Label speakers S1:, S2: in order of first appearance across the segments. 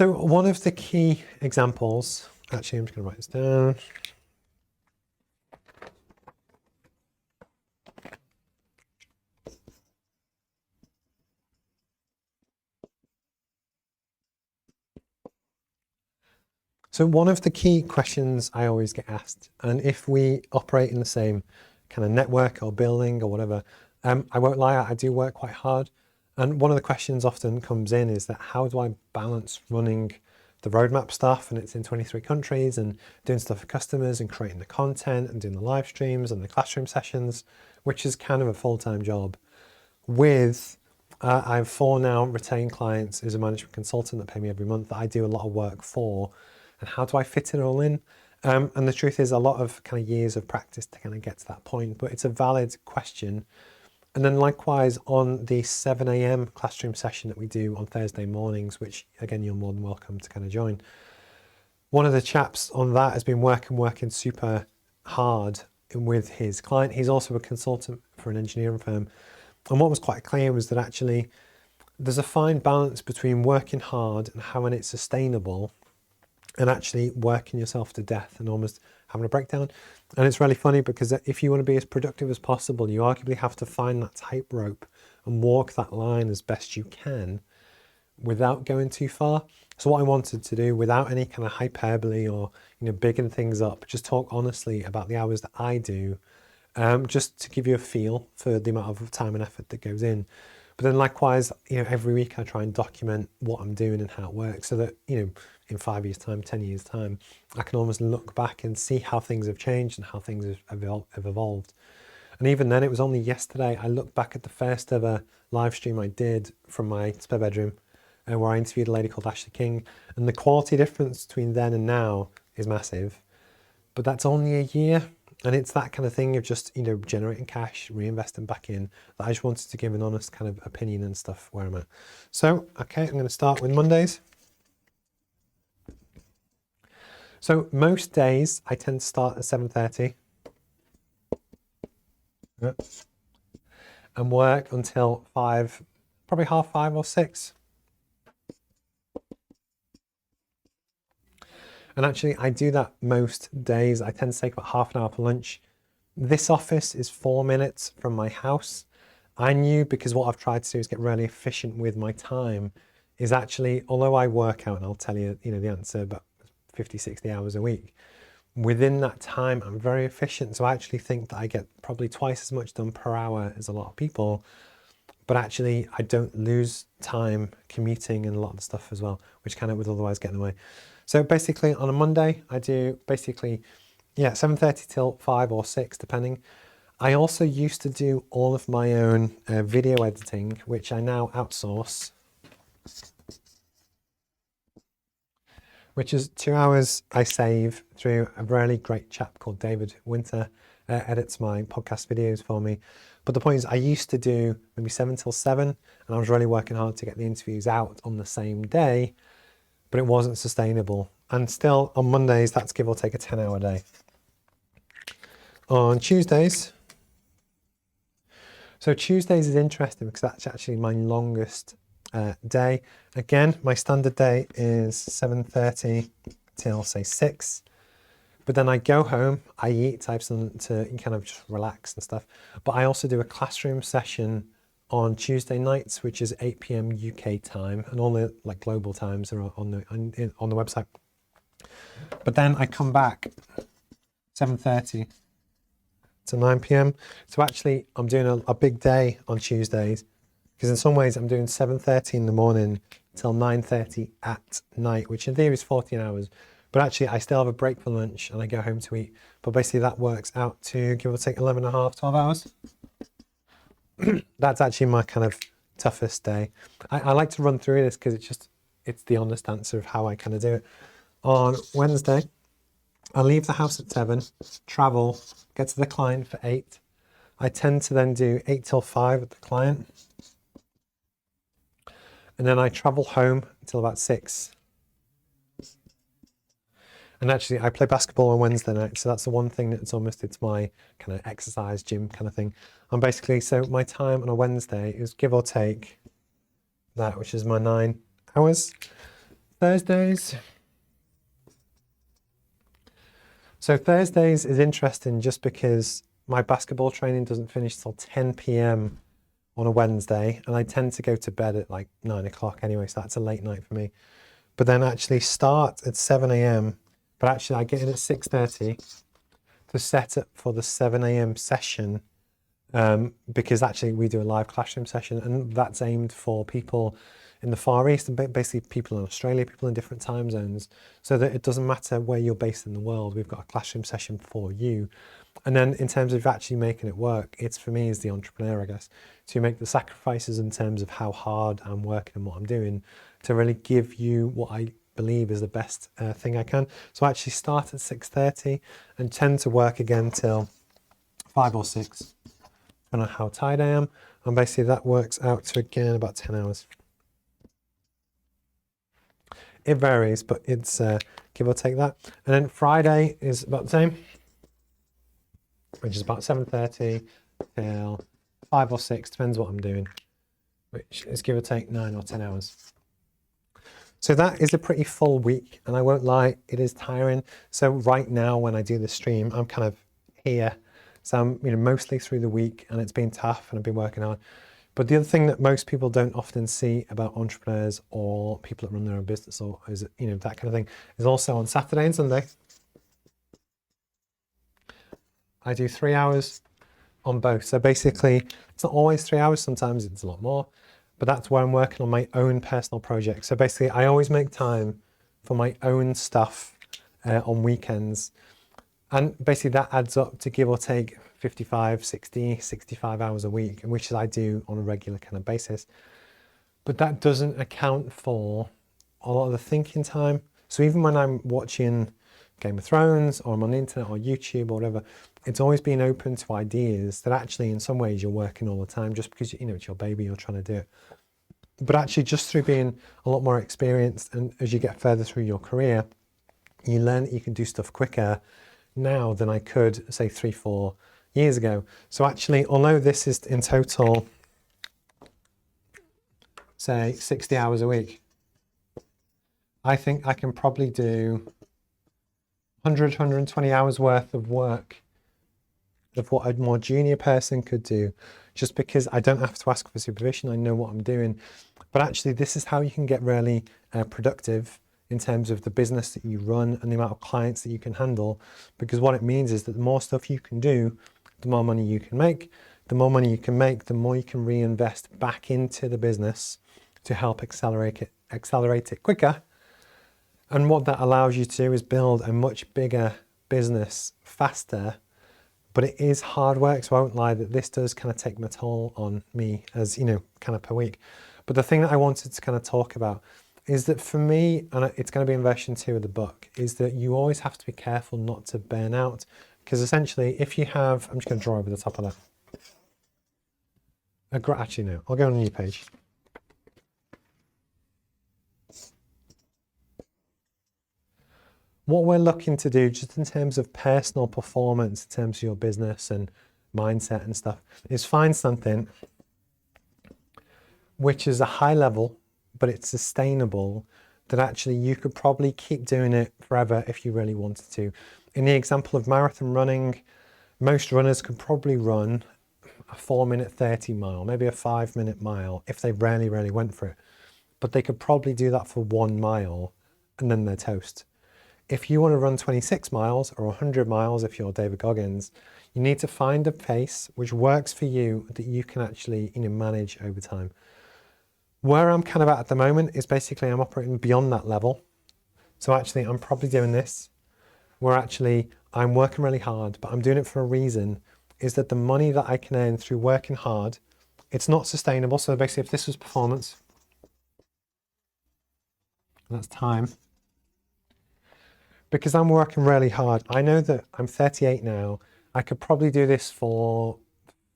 S1: So one of the key examples, actually I'm just going to write this down. So one of the key questions I always get asked, and if we operate in the same kind of network or building or whatever, I won't lie, I do work quite hard. And one of the questions often comes in is that how do I balance running the roadmap stuff, and it's in 23 countries, and doing stuff for customers and creating the content and doing the live streams and the classroom sessions, which is kind of a full-time job, with I have 4 now retained clients as a management consultant that pay me every month that I do a lot of work for. And how do I fit it all in? And the truth is a lot of kind of years of practice to kind of get to that point, but it's a valid question. And then likewise on the 7 a.m. classroom session that we do on Thursday mornings, which again, you're more than welcome to kind of join. One of the chaps on that has been working super hard with his client. He's also a consultant for an engineering firm. And what was quite clear was that actually there's a fine balance between working hard and having it sustainable and actually working yourself to death and almost having a breakdown. And it's really funny because if you want to be as productive as possible, you arguably have to find that tightrope and walk that line as best you can without going too far. So what I wanted to do, without any kind of hyperbole or bigging things up, just talk honestly about the hours that I do, just to give you a feel for the amount of time and effort that goes in. But then likewise, every week I try and document what I'm doing and how it works so that, in 5 years' time, 10 years' time, I can almost look back and see how things have changed and how things have evolved. And even then, it was only yesterday I looked back at the first ever live stream I did from my spare bedroom, where I interviewed a lady called Ashley King. And the quality difference between then and now is massive. But that's only a year. And it's that kind of thing of just, generating cash, reinvesting back in, that I just wanted to give an honest kind of opinion and stuff where I'm at. So, okay, I'm going to start with Mondays. So most days I tend to start at 7:30 and work until 5, probably 5:30 or 6. And actually I do that most days. I tend to take about half an hour for lunch. This office is 4 minutes from my house. I knew, because what I've tried to do is get really efficient with my time, is actually, although I work out, and I'll tell you, the answer, but 50, 60 hours a week, within that time, I'm very efficient. So I actually think that I get probably twice as much done per hour as a lot of people, but actually I don't lose time commuting and a lot of the stuff as well, which kind of would otherwise get in the way. So basically on a Monday, I do 7:30 till 5 or 6, depending. I also used to do all of my own video editing, which I now outsource, which is 2 hours I save through a really great chap called David Winter, edits my podcast videos for me. But the point is, I used to do maybe 7 till 7, and I was really working hard to get the interviews out on the same day, but it wasn't sustainable. And still on Mondays, that's give or take a 10-hour day. On Tuesdays, so Tuesdays is interesting because that's actually my longest day. Again, my standard day is 7:30 till say 6. But then I go home, I eat, I have something to kind of just relax and stuff. But I also do a classroom session on Tuesday nights, which is 8 p.m. UK time, and all the global times are on the website. But then I come back 7:30 to 9 p.m. So actually I'm doing a big day on Tuesdays, because in some ways I'm doing 7:30 in the morning till 9:30 at night, which in theory is 14 hours. But actually I still have a break for lunch and I go home to eat. But basically that works out to give or take 11 and a half, 12 hours. That's actually my kind of toughest day. I like to run through this because it's the honest answer of how I kind of do it. On Wednesday, I leave the house at 7, travel, get to the client for 8. I tend to then do 8 till 5 at the client. And then I travel home until about 6. And actually I play basketball on Wednesday night. So that's the one thing that's it's my kind of exercise gym kind of thing. And basically, so my time on a Wednesday is give or take that, which is my 9 hours. Thursdays. So Thursdays is interesting just because my basketball training doesn't finish till 10 p.m. on a Wednesday, and I tend to go to bed at like 9 o'clock anyway, so that's a late night for me. But then actually start at 7 a.m. But actually I get in at 6:30 to set up for the 7 a.m. session, because actually we do a live classroom session, and that's aimed for people in the Far East and basically people in Australia, people in different time zones, so that it doesn't matter where you're based in the world, we've got a classroom session for you. And then in terms of actually making it work, it's for me as the entrepreneur, I guess, to make the sacrifices in terms of how hard I'm working and what I'm doing to really give you what I believe is the best thing I can. So I actually start at 6:30 and tend to work again till 5 or 6, depending on how tired I am. And basically that works out to, again, about 10 hours. It varies, but it's give or take that. And then Friday is about the same, which is about 7:30 till 5 or 6, depends what I'm doing, which is give or take 9 or 10 hours. So that is a pretty full week, and I won't lie, it is tiring. So right now when I do the stream, I'm kind of here. So I'm mostly through the week, and it's been tough and I've been working hard. But the other thing that most people don't often see about entrepreneurs or people that run their own business or is that kind of thing is also on Saturday and Sunday. I do 3 hours on both. So basically, it's not always 3 hours, sometimes it's a lot more, but that's where I'm working on my own personal project. So basically, I always make time for my own stuff on weekends. And basically that adds up to give or take 55, 60, 65 hours a week, which I do on a regular kind of basis. But that doesn't account for a lot of the thinking time. So even when I'm watching Game of Thrones or I'm on the internet or YouTube or whatever, it's always been open to ideas that actually in some ways you're working all the time just because it's your baby, you're trying to do it. But actually just through being a lot more experienced and as you get further through your career, you learn that you can do stuff quicker now than I could say 3-4 years ago. So actually, although this is in total, say 60 hours a week, I think I can probably do 100, 120 hours worth of work of what a more junior person could do, just because I don't have to ask for supervision. I know what I'm doing. But actually, this is how you can get really productive in terms of the business that you run and the amount of clients that you can handle, because what it means is that the more stuff you can do, the more money you can make. The more money you can make, the more you can reinvest back into the business to help accelerate it quicker. And what that allows you to do is build a much bigger business faster. But it is hard work, so I won't lie that this does kind of take my toll on me as, kind of per week. But the thing that I wanted to kind of talk about is that for me, and it's going to be in version 2 of the book, is that you always have to be careful not to burn out. Because essentially, if you have, I'm just going to draw over the top of that. Actually, no, I'll go on a new page. What we're looking to do, just in terms of personal performance, in terms of your business and mindset and stuff, is find something which is a high level, but it's sustainable, that actually you could probably keep doing it forever if you really wanted to. In the example of marathon running, most runners could probably run a 4-minute 30 mile, maybe a 5-minute mile if they really went for it. But they could probably do that for 1 mile and then they're toast. If you want to run 26 miles or 100 miles, if you're David Goggins, you need to find a pace which works for you that you can actually manage over time. Where I'm kind of at the moment is basically I'm operating beyond that level. So actually I'm probably doing this where actually I'm working really hard, but I'm doing it for a reason, is that the money that I can earn through working hard, it's not sustainable. So basically if this was performance, that's time. Because I'm working really hard, I know that I'm 38 now, I could probably do this for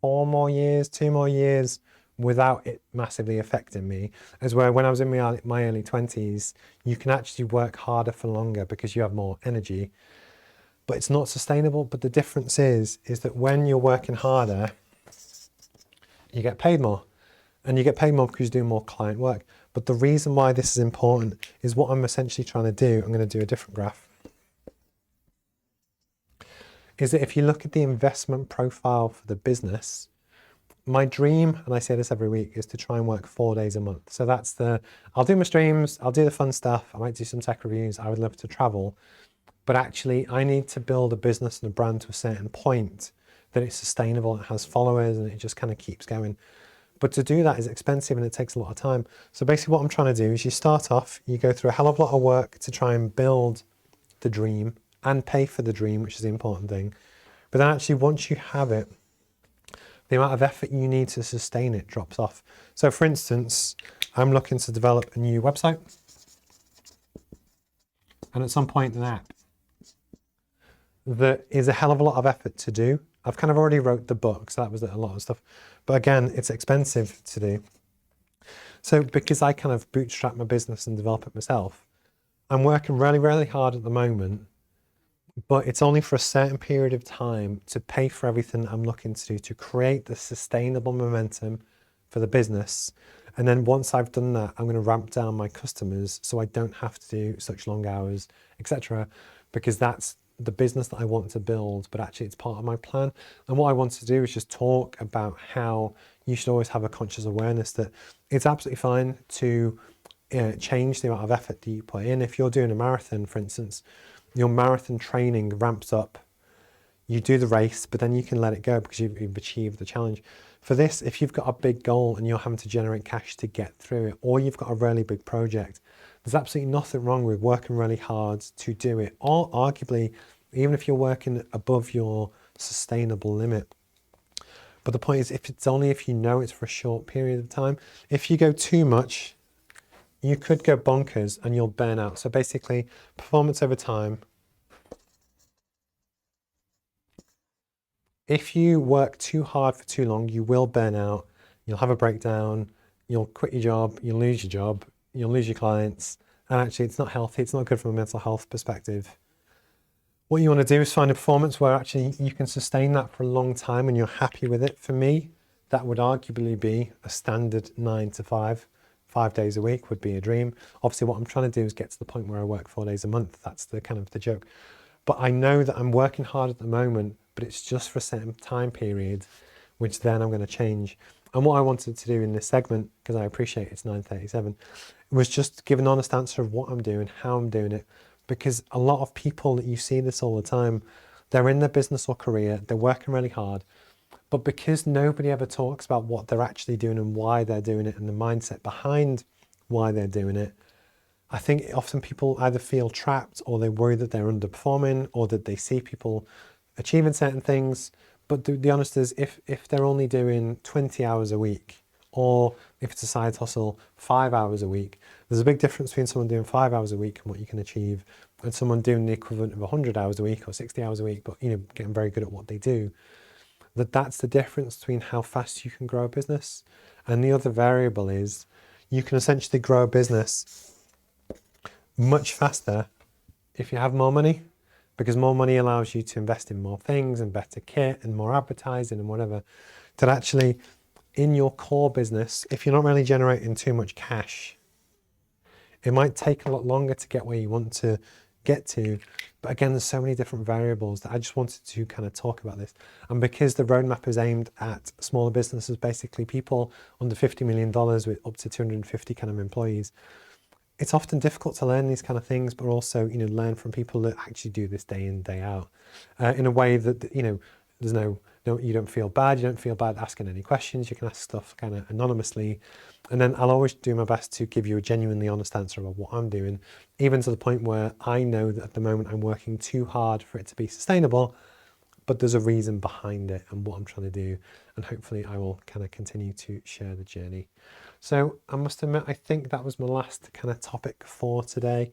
S1: 4 more years, 2 more years, without it massively affecting me. As where when I was in my early 20s, you can actually work harder for longer because you have more energy, but it's not sustainable. But the difference is that when you're working harder, you get paid more, and you get paid more because you're doing more client work. But the reason why this is important is what I'm essentially trying to do. I'm going to do a different graph. Is that if you look at the investment profile for the business, my dream, and I say this every week, is to try and work 4 days a month. So I'll do my streams, I'll do the fun stuff, I might do some tech reviews, I would love to travel, but actually I need to build a business and a brand to a certain point that it's sustainable, it has followers, and it just kind of keeps going. But to do that is expensive and it takes a lot of time. So basically what I'm trying to do is you start off, you go through a hell of a lot of work to try and build the dream and pay for the dream, which is the important thing. But then actually once you have it, the amount of effort you need to sustain it drops off. So for instance, I'm looking to develop a new website and at some point an app that is a hell of a lot of effort to do. I've kind of already wrote the book, so that was a lot of stuff. But again, it's expensive to do. So because I kind of bootstrap my business and develop it myself, I'm working really, really hard at the moment, but it's only for a certain period of time to pay for everything I'm looking to do to create the sustainable momentum for the business. And then once I've done that, I'm going to ramp down my customers so I don't have to do such long hours, etc. Because that's the business that I want to build, but actually it's part of my plan. And what I want to do is just talk about how you should always have a conscious awareness that it's absolutely fine to change the amount of effort that you put in. If you're doing a marathon, for instance, your marathon training ramps up, you do the race, but then you can let it go because you've achieved the challenge. For this, if you've got a big goal and you're having to generate cash to get through it, or you've got a really big project, there's absolutely nothing wrong with working really hard to do it. Or arguably, even if you're working above your sustainable limit. But the point is, if you know it's for a short period of time, if you go too much, you could go bonkers and you'll burn out. So basically, performance over time. If you work too hard for too long, you will burn out. You'll have a breakdown. You'll quit your job. You'll lose your job. You'll lose your clients. And actually, it's not healthy. It's not good from a mental health perspective. What you want to do is find a performance where actually you can sustain that for a long time and you're happy with it. For me, that would arguably be a standard 9 to 5. 5 days a week would be a dream. Obviously, what I'm trying to do is get to the point where I work 4 days a month. That's the kind of the joke. But I know that I'm working hard at the moment, but it's just for a certain time period, which then I'm going to change. And what I wanted to do in this segment, because I appreciate it's 9:37, was just give an honest answer of what I'm doing, how I'm doing it. Because a lot of people that you see this all the time, they're in their business or career, they're working really hard, but because nobody ever talks about what they're actually doing and why they're doing it and the mindset behind why they're doing it, I think often people either feel trapped or they worry that they're underperforming or that they see people achieving certain things. But the honest is, if they're only doing 20 hours a week, or if it's a side hustle, 5 hours a week, there's a big difference between someone doing 5 hours a week and what you can achieve, and someone doing the equivalent of 100 hours a week or 60 hours a week, but getting very good at what they do. That's the difference between how fast you can grow a business. And the other variable is you can essentially grow a business much faster if you have more money, because more money allows you to invest in more things and better kit and more advertising and whatever. That actually, in your core business, if you're not really generating too much cash, it might take a lot longer to get where you want to get to. But again, there's so many different variables that I just wanted to kind of talk about this. And because the roadmap is aimed at smaller businesses, basically people under $50 million with up to 250 kind of employees, it's often difficult to learn these kind of things, but also, learn from people that actually do this day in, day out, in a way that, there's no, you don't feel bad. You don't feel bad asking any questions. You can ask stuff kind of anonymously. And then I'll always do my best to give you a genuinely honest answer about what I'm doing, even to the point where I know that at the moment I'm working too hard for it to be sustainable, but there's a reason behind it and what I'm trying to do. And hopefully I will kind of continue to share the journey. So I must admit, I think that was my last kind of topic for today.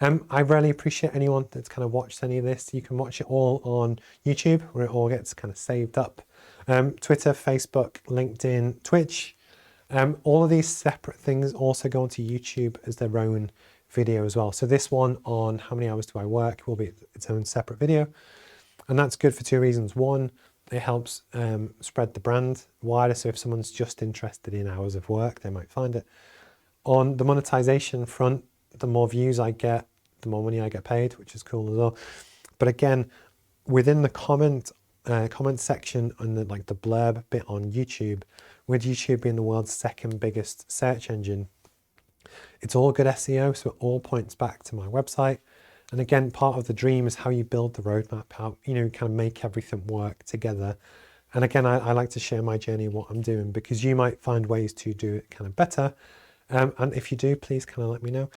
S1: I really appreciate anyone that's kind of watched any of this. You can watch it all on YouTube, where it all gets kind of saved up. Twitter, Facebook, LinkedIn, Twitch. All of these separate things also go onto YouTube as their own video as well. So this one on how many hours do I work will be its own separate video. And that's good for two reasons. One, it helps spread the brand wider. So if someone's just interested in hours of work, they might find it. On the monetization front, the more views I get, the more money I get paid, which is cool as well. But again, within the comment section and the blurb bit on YouTube, with YouTube being the world's second biggest search engine, it's all good SEO, so it all points back to my website. And again, part of the dream is how you build the roadmap, how kind of make everything work together. And again, I like to share my journey, what I'm doing, because you might find ways to do it kind of better. And if you do, please kind of let me know.